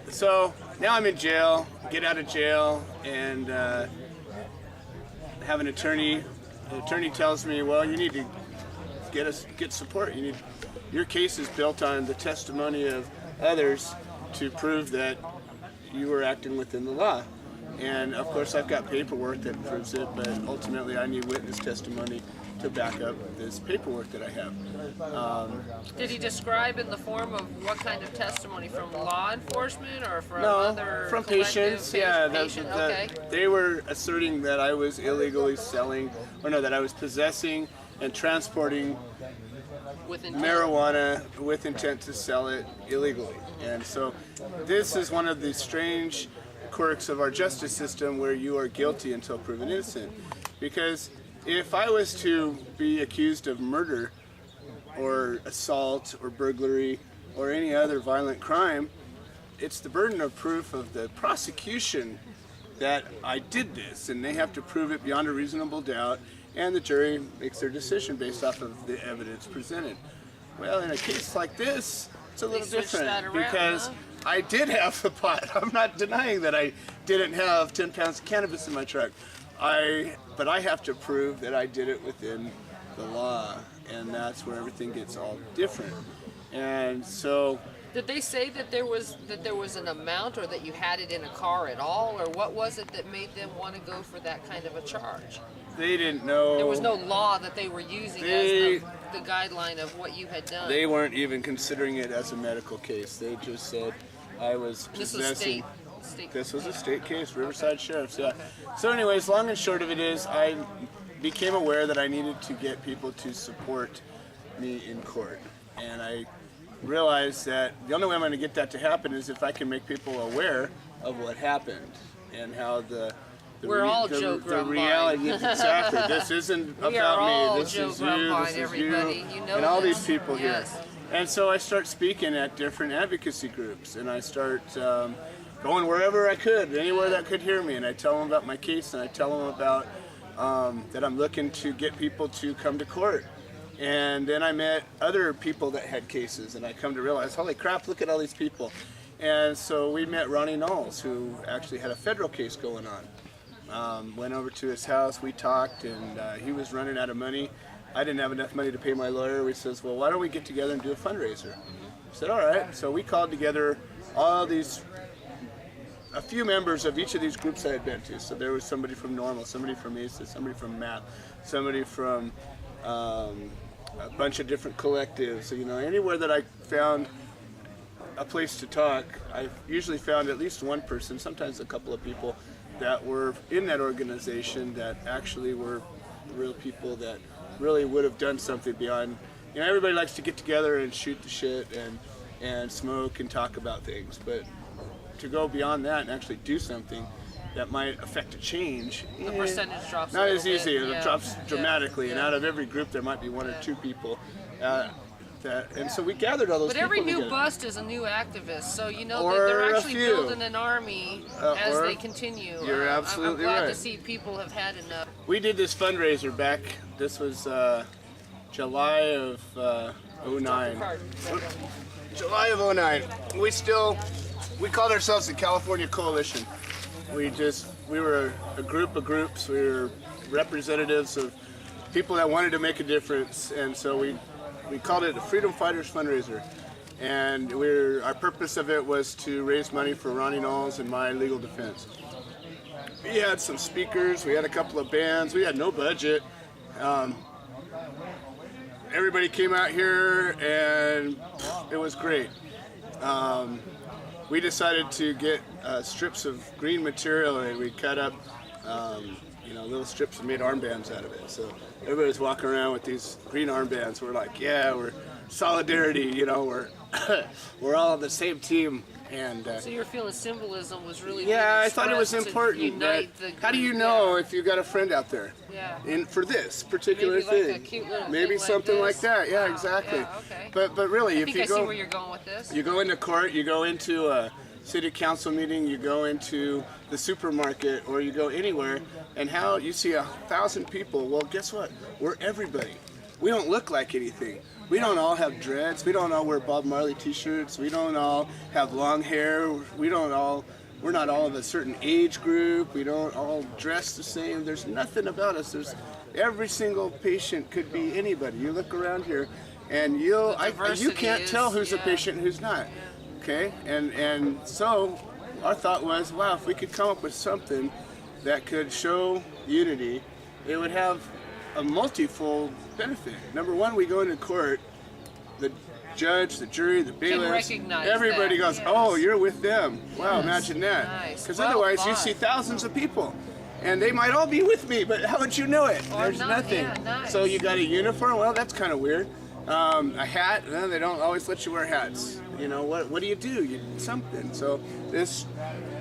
So now I'm in jail, get out of jail, and have an attorney. The attorney tells me, well, you need to get support. Your case is built on the testimony of others to prove that you were acting within the law. And of course I've got paperwork that proves it, but ultimately I need witness testimony to back up this paperwork that I have. Did he describe in the form of what kind of testimony, from law enforcement or from from patients? Yeah, okay. They were asserting that I was illegally selling, or no, that I was possessing and transporting marijuana with intent to sell it illegally. And so this is one of the strange quirks of our justice system, where you are guilty until proven innocent. Because if I was to be accused of murder or assault or burglary or any other violent crime, it's the burden of proof of the prosecution that I did this, and they have to prove it beyond a reasonable doubt, and the jury makes their decision based off of the evidence presented. Well, in a case like this, it's a little different, because I did have the pot. I'm not denying that I didn't have 10 pounds of cannabis in my truck. But I have to prove that I did it within the law, and that's where everything gets all different. And so, did they say that there was an amount, or that you had it in a car at all, or what was it that made them want to go for that kind of a charge? They didn't know. There was no law that they were using as the guideline of what you had done. They weren't even considering it as a medical case. They just said I was possessing. This was a state case, Riverside Sheriff's, yeah. So anyways, long and short of it is, I became aware that I needed to get people to support me in court. And I realized that the only way I'm going to get that to happen is if I can make people aware of what happened and how the Joe Grumbine. reality. Exactly. This isn't about me. This Joe is you. Grumbine, this is everybody. you, You know and all this. these people Yes. here. And so I start speaking at different advocacy groups, and I start going wherever I could, anywhere that could hear me, and I tell them about my case, and I tell them about that I'm looking to get people to come to court. And then I met other people that had cases, and I come to realize, holy crap, look at all these people. And so we met Ronnie Knowles, who actually had a federal case going on. Went over to his house, we talked, and he was running out of money. I didn't have enough money to pay my lawyer. We says, well, why don't we get together and do a fundraiser? I said, all right. So we called together a few members of each of these groups I had been to. So there was somebody from Normal, somebody from Mesa, somebody from Math, somebody from a bunch of different collectives. So, anywhere that I found a place to talk, I usually found at least one person, sometimes a couple of people, that were in that organization that actually were real people that really would have done something beyond, everybody likes to get together and shoot the shit and smoke and talk about things, but to go beyond that and actually do something that might affect a change, the percentage drops not as easy. It drops dramatically, and out of every group there might be one or two people. And so we gathered all those people But every new together. bust is a new activist, so Or they're a actually few. building an army as they continue. You're absolutely I'm glad right. to see people have had enough. We did this fundraiser back, this was July of 09. July of 09. We called ourselves the California Coalition. We were a group of groups. We were representatives of people that wanted to make a difference, and so we called it the Freedom Fighters Fundraiser. And our purpose of it was to raise money for Ronnie Knowles and my legal defense. We had some speakers, we had a couple of bands, we had no budget. Everybody came out here and it was great. We decided to get strips of green material, and we cut up little strips and made armbands out of it. So everybody was walking around with these green armbands. We're like, yeah, we're solidarity, we're we're all on the same team. And so you're feeling symbolism was really I thought it was important. How do you know if you've got a friend out there? Yeah. For this particular maybe thing, like a cute little maybe thing something like like that. Yeah, Wow. exactly. Yeah, okay. But really, I see where you're going with this. You go into court, you go into a city council meeting, you go into the supermarket, or you go anywhere, and how you see 1,000 people. Well, guess what? We're everybody. We don't look like anything. We don't all have dreads. We don't all wear Bob Marley t-shirts. We don't all have long hair. We're not all of a certain age group. We don't all dress the same. There's nothing about us. Every single patient could be anybody. You look around here, and you can't tell who's a patient and who's not. Okay, and so our thought was, wow, if we could come up with something that could show unity, it would have a multifold benefit. Number one, we go into court, the judge, the jury, the bailiffs, everybody goes, oh, you're with them. Wow, imagine that. Because otherwise you see thousands of people. And they might all be with me, but how would you know it? There's nothing. Yeah, So you got a uniform? Well, that's kind of weird. A hat? No, they don't always let you wear hats. You know, what do? You do something. So this...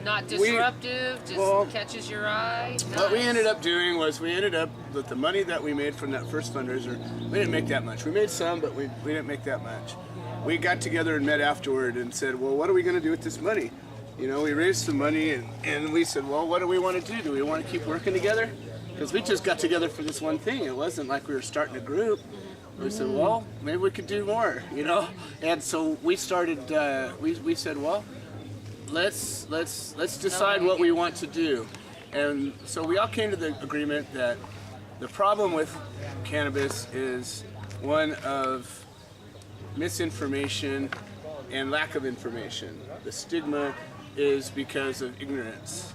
Not disruptive, just catches your eye. What we ended up doing was with the money that we made from that first fundraiser, we didn't make that much. We made some, but we didn't make that much. We got together and met afterward and said, well, what are we going to do with this money? You know, we raised some money and we said, well, what do we want to do? Do we want to keep working together? Because we just got together for this one thing. It wasn't like we were starting a group. We said, well, maybe we could do more, you know? And so we started, we said, well, let's decide what we want to do. And so we all came to the agreement that the problem with cannabis is one of misinformation and lack of information. The stigma is because of ignorance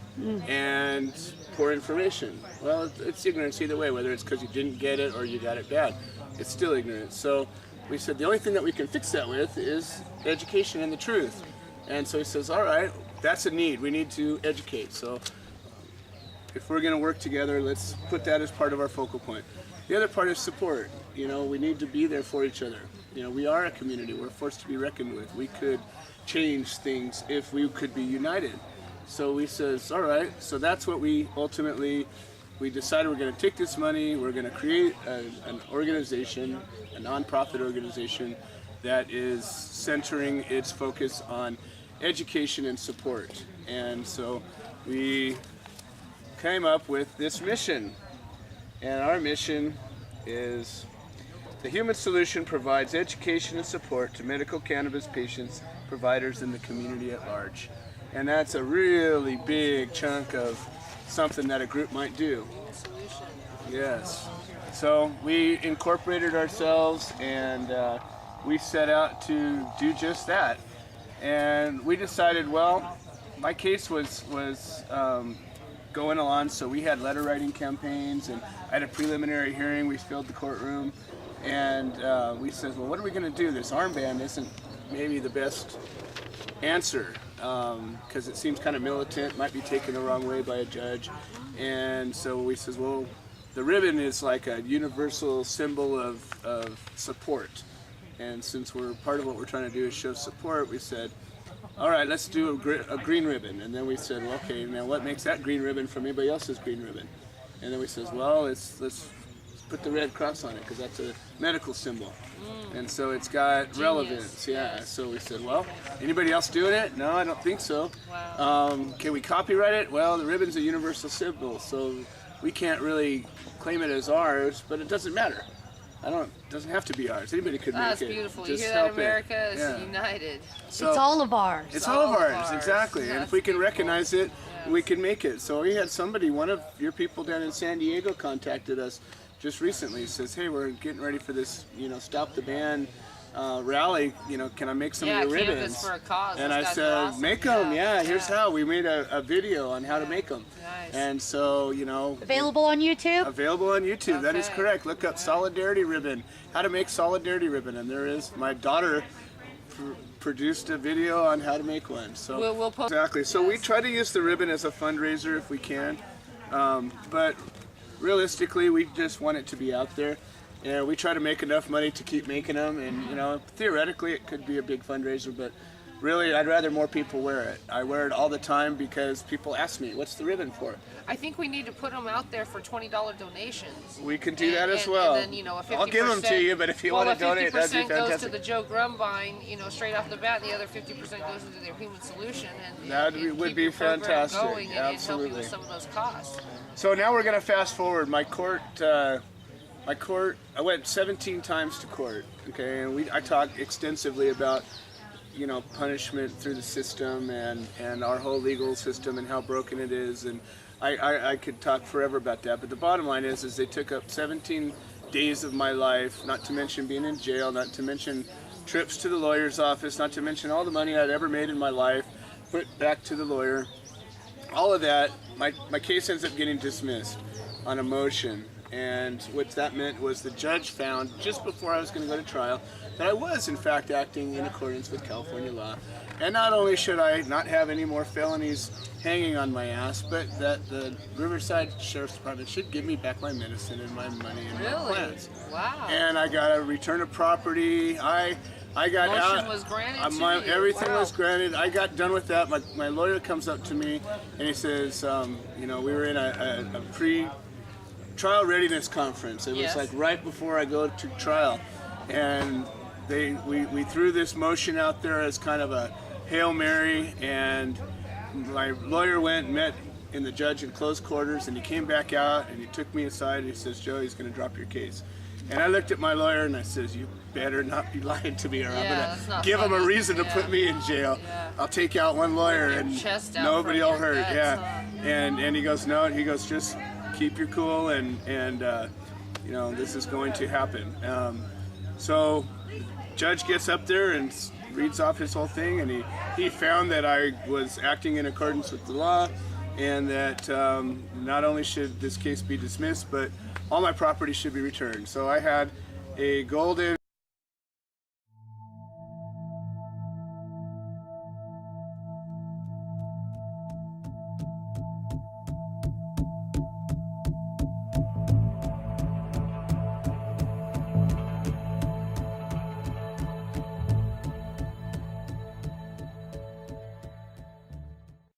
and poor information. Well, it's ignorance either way, whether it's because you didn't get it or you got it bad. It's still ignorance. So we said the only thing that we can fix that with is education and the truth. And so he says, all right, that's a need. We need to educate. So if we're going to work together, let's put that as part of our focal point. The other part is support. You know, we need to be there for each other. You know, we are a community. We're a force to be reckoned with. We could change things if we could be united. So we says, all right, so that's what we decided we're going to take this money, we're going to create an organization, a nonprofit organization that is centering its focus on education and support. And so we came up with this mission. And our mission is the Human Solution provides education and support to medical cannabis patients, providers, and the community at large. And that's a really big chunk of something that a group might do. Yes. So we incorporated ourselves and we set out to do just that. And we decided, well, my case was going along, so we had letter writing campaigns and I had a preliminary hearing. We filled the courtroom and we said, well, what are we going to do? This armband isn't maybe the best answer because it seems kind of militant, might be taken the wrong way by a judge. And so we said, well, the ribbon is like a universal symbol of support. And since part of what we're trying to do is show support, we said, all right, let's do a green ribbon. And then we said, well, okay, now what makes that green ribbon from anybody else's green ribbon? And then we said, well, let's put the red cross on it because that's a medical symbol. And so it's got relevance, yeah. So we said, well, anybody else doing it? No, I don't think so. Wow. Can we copyright it? Well, the ribbon's a universal symbol, so we can't really claim it as ours, but it doesn't matter. It doesn't have to be ours. Anybody could make it. That's beautiful. Just you hear that, help America it. is united. So it's all of ours. It's all of ours, ours. exactly. And if we can recognize it, we can make it. So we had one of your people down in San Diego contacted us just recently. Says, hey, we're getting ready for this, Stop the Ban rally. Can I make some of your ribbons? For a cause. And I said, awesome. Make them. Yeah, here's how. We made a video on how to make them. Nice. And so, Available on YouTube? Available on YouTube. Okay. That is correct. Look up Solidarity Ribbon. How to make Solidarity Ribbon. And there is my daughter produced a video on how to make one. So we'll post. Exactly. So we try to use the ribbon as a fundraiser if we can, but realistically, we just want it to be out there. And we try to make enough money to keep making them. And theoretically, it could be a big fundraiser, but really, I'd rather more people wear it. I wear it all the time because people ask me, "What's the ribbon for?" I think we need to put them out there for $20 donations. We can do that as well. And then, a 50%, I'll give them to you, but if you want to donate, that'd be 50% goes to fantastic. the Joe Grumbine, straight off the bat, and the other 50% goes into their Human Solution. And That and would keep be your program fantastic. Going and help you Absolutely. with some of those costs. So now we're going to fast forward. My court, I went 17 times to court. Okay, and I talked extensively about, you know, punishment through the system and our whole legal system and how broken it is, and I could talk forever about that. But the bottom line is they took up 17 days of my life, not to mention being in jail, not to mention trips to the lawyer's office, not to mention all the money I'd ever made in my life, put back to the lawyer. All of that, my case ends up getting dismissed on a motion. And what that meant was the judge found, just before I was going to go to trial, that I was in fact acting in accordance with California law. And not only should I not have any more felonies hanging on my ass, but that the Riverside Sheriff's Department should give me back my medicine and my money and my plans. Wow. And I got a return of property. I got Motion out. was granted to you. Everything Wow. was granted. I got done with that. My lawyer comes up to me and he says, you know, we were in a pre-trial readiness conference. It was Yes. like right before I go to trial, and we threw this motion out there as kind of a Hail Mary, and my lawyer went and met in the judge in close quarters, and he came back out and he took me aside and he says, Joe, he's going to drop your case. And I looked at my lawyer and I says, you better not be lying to me, or I'm that's going not to give him a funny. reason to put me in jail. Yeah. I'll take out one lawyer Your and chest out nobody from will your hurt. guts, Yeah. huh? And he goes, no, he goes, just keep your cool, and you know, this is going to happen. So judge gets up there and reads off his whole thing, and he found that I was acting in accordance with the law, and that not only should this case be dismissed, but all my property should be returned. So I had a golden